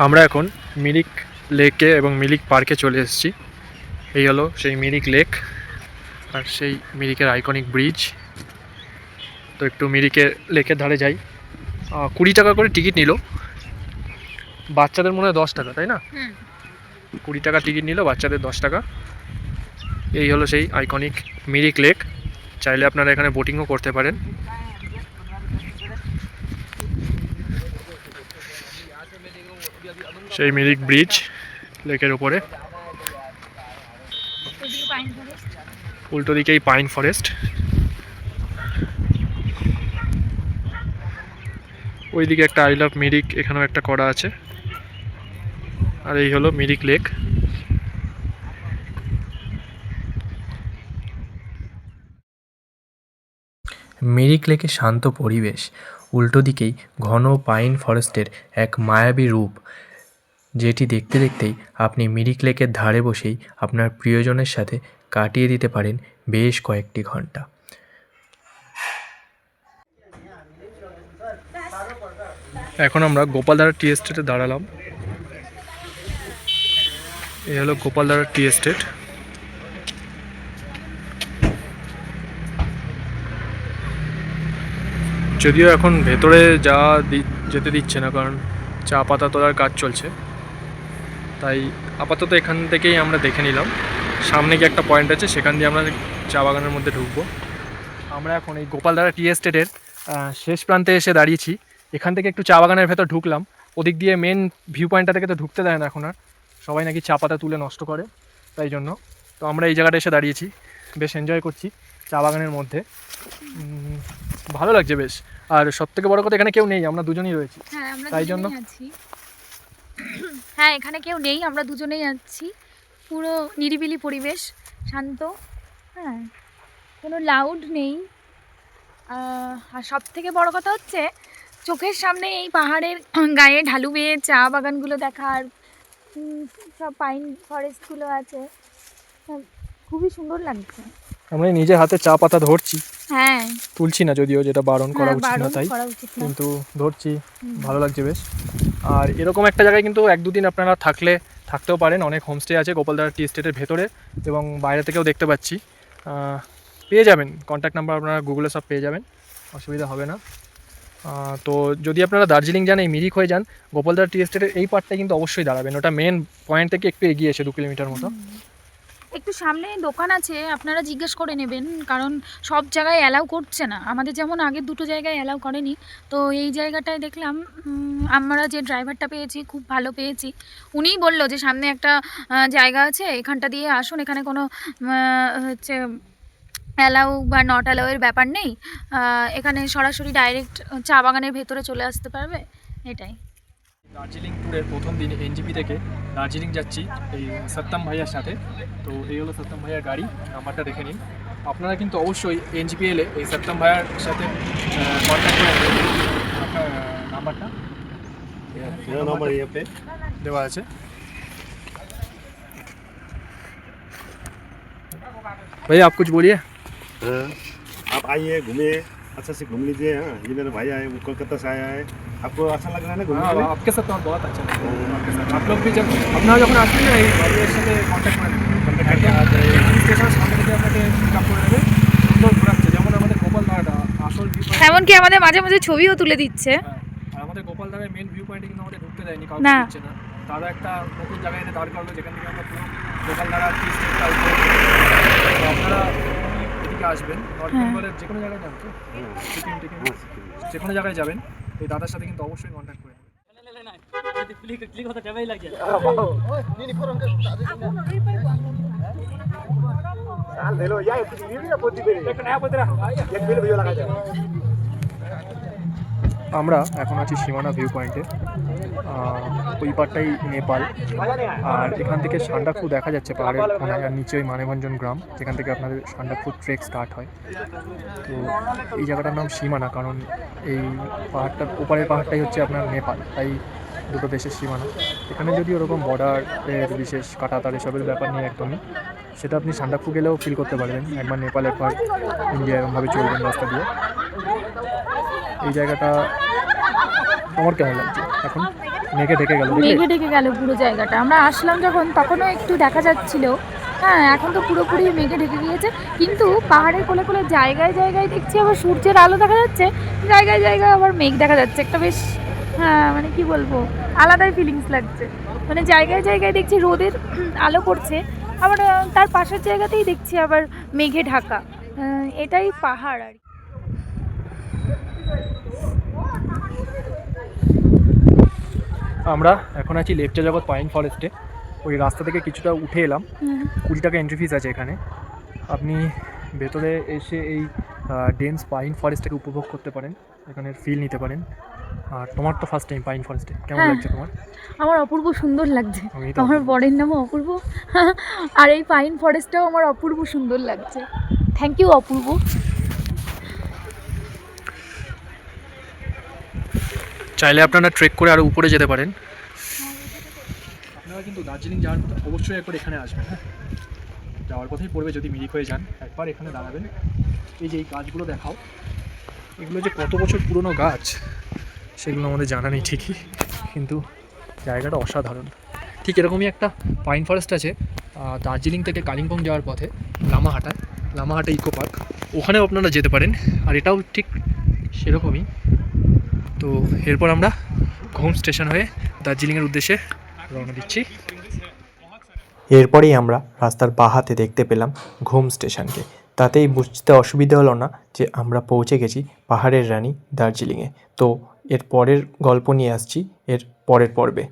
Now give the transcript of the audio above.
আমরা এখন মিরিক লেকে এবং মিরিক পার্কে চলে এসেছি। এই হলো সেই মিরিক লেক আর সেই মিরিকের আইকনিক ব্রিজ। তো একটু মিরিকের লেকের ধারে যাই। 20 টাকা করে টিকিট নিল, বাচ্চাদের মনে হয় 10 টাকা, তাই না? 20 টাকা টিকিট নিল, বাচ্চাদের 10 টাকা। এই হলো সেই আইকনিক মিরিক লেক। চাইলে আপনারা এখানে বোটিংও করতে পারেন। সেই মিরিক ব্রিজ লেকের উপরে, উল্টো দিকেই পাইন ফরেস্ট, ওইদিকে একটা আই লাভ মিরিক এখানেও একটা করা আছে। আর এই হলো মিরিক লেক। মিরিক লেকে শান্ত পরিবেশ, উল্টো দিকেই ঘন পাইন ফরেস্টের এক মায়াবী রূপ, যেটি দেখতে দেখতেই আপনি মিরিক লেকের ধারে বসেই আপনার প্রিয়জনের সাথে কাটিয়ে দিতে পারেন বেশ কয়েকটি ঘন্টা। এখন আমরা গোপালধারা টি এস্টেটে দাঁড়ালাম। এই হলো গোপালধারা টি এস্টেট। যদিও এখন ভেতরে যেতে দিচ্ছে না, কারণ চা পাতা তোলার কাজ চলছে, তাই আপাতত এখান থেকেই আমরা দেখে নিলাম। সামনে গিয়ে একটা পয়েন্ট আছে, সেখান দিয়ে আমরা চা বাগানের মধ্যে ঢুকবো। আমরা এখন এই গোপালধারা টি এস্টেটের শেষ প্রান্তে এসে দাঁড়িয়েছি। এখান থেকে একটু চা বাগানের ভেতর ঢুকলাম। ওদিক দিয়ে মেন ভিউ পয়েন্টটা থেকে তো ঢুকতে দেয় না এখন আর, সবাই নাকি চা পাতা তুলে নষ্ট করে, তাই জন্য। তো আমরা এই জায়গাটা এসে দাঁড়িয়েছি, বেশ এনজয় করছি চা বাগানের মধ্যে। ভালো লাগছে বেশ। আর সবথেকে বড় কথা, এখানে কেউ নেই, আমরা দুজনেই রয়েছি, তাই জন্য। হ্যাঁ, এখানে কেউ নেই, আমরা দুজনেই আছি। পুরো নিরিবিলি পরিবেশ, শান্ত। হ্যাঁ, কোনো লাউড নেই। আর সব থেকে বড় কথা হচ্ছে চোখের সামনে এই পাহাড়ের গায়ে ঢালু বেয়ে চা বাগানগুলো দেখা, আর সব পাইন ফরেস্টগুলো আছে, খুবই সুন্দর লাগছে। আমরা নিজে হাতে চা পাতা ধরছি, হ্যাঁ, তুলছি না যদিও, যেটা বারণ করা উচিত না, তাই কিন্তু ধরছি। ভালো লাগছে বেশ। আর এরকম একটা জায়গায় কিন্তু 1-2 দিন আপনারা থাকতেও পারেন। অনেক হোমস্টে আছে গোপালধারা টি এস্টেটের ভেতরে, এবং বাইরে থেকেও দেখতে পাচ্ছি। পেয়ে যাবেন কন্ট্যাক্ট নাম্বার, আপনারা গুগলে সব পেয়ে যাবেন, অসুবিধা হবে না। তো যদি আপনারা দার্জিলিং যান, এই মিরিক হয়ে যান, গোপালধারা টি এস্টেটের এই পার্টটায় কিন্তু অবশ্যই দাঁড়াবেন। ওটা মেন পয়েন্ট থেকে একটু এগিয়ে এসে 2 কিলোমিটার মতো। একটু সামনে দোকান আছে, আপনারা জিজ্ঞেস করে নেবেন, কারণ সব জায়গায় অ্যালাউ করছে না। আমাদের যেমন আগের দুটো জায়গায় অ্যালাউ করেনি, তো এই জায়গাটায় দেখলাম। আমরা যে ড্রাইভারটা পেয়েছি খুব ভালো পেয়েছি। উনিই বলল যে সামনে একটা জায়গা আছে, এখানটা দিয়ে আসুন, এখানে কোনো হচ্ছে অ্যালাউ বা নট অ্যালাউয়ের ব্যাপার নেই। এখানে সরাসরি ডাইরেক্ট চা বাগানের ভেতরে চলে আসতে পারবে, এটাই। দার্জিলিং ট্যুরের প্রথম দিন এনজিপি থেকে দার্জিলিং যাচ্ছি এই সত্যম ভাইয়ার সাথে। তো এই হলো সত্যম ভাইয়ার গাড়ি, নাম্বারটা দেখে নিন। আপনারা কিন্তু অবশ্যই এনজিপি এলে এই সত্যম ভাইয়ার সাথে কন্ট্যাক্ট করে নেবেন। আপনার নাম্বারটা দেওয়া আছে। भैया आप कुछ बोलिए। हाँ, आप आइए घूमिए, अच्छा से घूम लीजिए। हाँ, ये मेरा भाई आए, वो कोलकाता से आया है। आपको अच्छा लग रहा है ना घूमने के लिए? आपके साथ तो बहुत अच्छा लगा आपके साथ। आप लोग भी जब अपना যখন আসবেন না, এই ভাইয়ের সাথে কন্ট্যাক্ট করে নেবেন। স্টেশন সামনে থেকে আপনাকে পিক আপ করে নেবে, সুন্দর ঘোরাচ্ছে। যেমন আমাদের গোপালধারাটা আসল ভিউ পয়েন্ট, এমনকি আমাদের মাঝে মাঝে ছবিও তুলে দিচ্ছে। আর আমাদের গোপালধারার মেন ভিউ পয়েন্টে কিন্তু আমাদের ঢুকতে দেয়নি, কাউকে না। দিচ্ছে না। তারা একটা নতুন জায়গায় এনে দাঁড় করালো, যেখান থেকে আমরা পুরো গোপালধারা টি স্টেটটা উপরে। তো আপনারা এদিকে আসবেন, নর্থ বেঙ্গলের যে কোনো জায়গায় যান, তো সিকিম টিকিম যে কোনো জায়গায় যাবেন, এই দাদার সাথে কিন্তু অবশ্যই কন্ট্যাক্ট করে নেবেন। আমরা এখন আছি সীমানা ভিউ পয়েন্টে। ওই পারটাই নেপাল, আর এখান থেকে সান্ডাকফু দেখা যাচ্ছে পাহাড়ের কোনায়, আর নিচে ওই মানেভঞ্জন গ্রাম, যেখান থেকে আপনাদের সান্ডাকফু ট্রেক স্টার্ট হয়। তো এই জায়গাটার নাম সীমানা, কারণ এই পাহাড়টার ওপারের পাহাড়টাই হচ্ছে আপনার নেপাল, তাই দুটো দেশের সীমানা। এখানে যদি ওরকম বর্ডারের বিশেষ কাটাতার এসবের ব্যাপার নেই একদমই, সেটা আপনি সান্ডাকফু গেলেও ফিল করতে পারবেন। একবার নেপাল, একবার ইন্ডিয়া, এরকমভাবে চলবেন রাস্তা দিয়ে। এই জায়গাটা আমার কেমন লাগছে এখন মেঘে ঢেকে গেল। মেঘে ঢেকে গেল পুরো জায়গাটা। আমরা আসলাম যখন তখনও একটু দেখা যাচ্ছিল, হ্যাঁ এখন তো পুরোপুরি মেঘে ঢেকে গিয়েছে। কিন্তু পাহাড়ের কোলে কোলে জায়গায় জায়গায় দেখছি আবার সূর্যের আলো দেখা যাচ্ছে, জায়গায় জায়গায় আবার মেঘ দেখা যাচ্ছে। একটা বেশ, হ্যাঁ মানে কি বলবো, আলাদাই ফিলিংস লাগছে। মানে জায়গায় জায়গায় দেখছি রোদের আলো পড়ছে, আবার তার পাশের জায়গাতেই দেখছি আবার মেঘে ঢাকা। এটাই পাহাড় আর কি। আমরা এখন আছি লেপচা জগৎ পাইন ফরেস্টে। ওই রাস্তা থেকে কিছুটা উঠে এলাম। 20 টাকা এন্ট্রি ফিস আছে এখানে। আপনি ভেতরে এসে এই ডেন্স পাইন ফরেস্টটাকে উপভোগ করতে পারেন, এখানের ফিল নিতে পারেন। আর তোমার তো ফার্স্ট টাইম পাইন ফরেস্টে, কেমন হ্যাঁ। লাগছে তোমার? আমার অপূর্ব সুন্দর লাগছে। আমি তো আমার বরের নামও অপূর্ব। আর এই পাইন ফরেস্টটাও আমার অপূর্ব সুন্দর লাগছে। থ্যাংক ইউ অপূর্ব। চাইলে আপনারা ট্রেক করে আরও উপরে যেতে পারেন। আপনারা কিন্তু দার্জিলিং যাওয়ার পথে অবশ্যই একবার এখানে আসবেন। হ্যাঁ, যাওয়ার পথেই পড়বে যদি মিরিক হয়ে যান, একবার এখানে দাঁড়াবেন। এই যে এই গাছগুলো দেখাও, এগুলো যে কত বছর পুরনো গাছ সেগুলো আমাদের জানা নেই ঠিকই, কিন্তু জায়গাটা অসাধারণ। ঠিক এরকমই একটা পাইন ফরেস্ট আছে দার্জিলিং থেকে কালিম্পং যাওয়ার পথে, লামাহাটা ইকো পার্ক, ওখানেও আপনারা যেতে পারেন। আর এটাও ঠিক সেরকমই। তো এরপর আমরা ঘুম স্টেশন হয়ে দার্জিলিংয়ের উদ্দেশ্যে রওনা দিচ্ছি। এরপরেই আমরা রাস্তার বাঁ হাতে দেখতে পেলাম ঘুম স্টেশনকে। তাতেই বুঝতে অসুবিধা হলো না যে আমরা পৌঁছে গেছি পাহাড়ের রানী দার্জিলিংয়ে। তো এর পরের গল্প নিয়ে আসছি এর পরের পর্বে।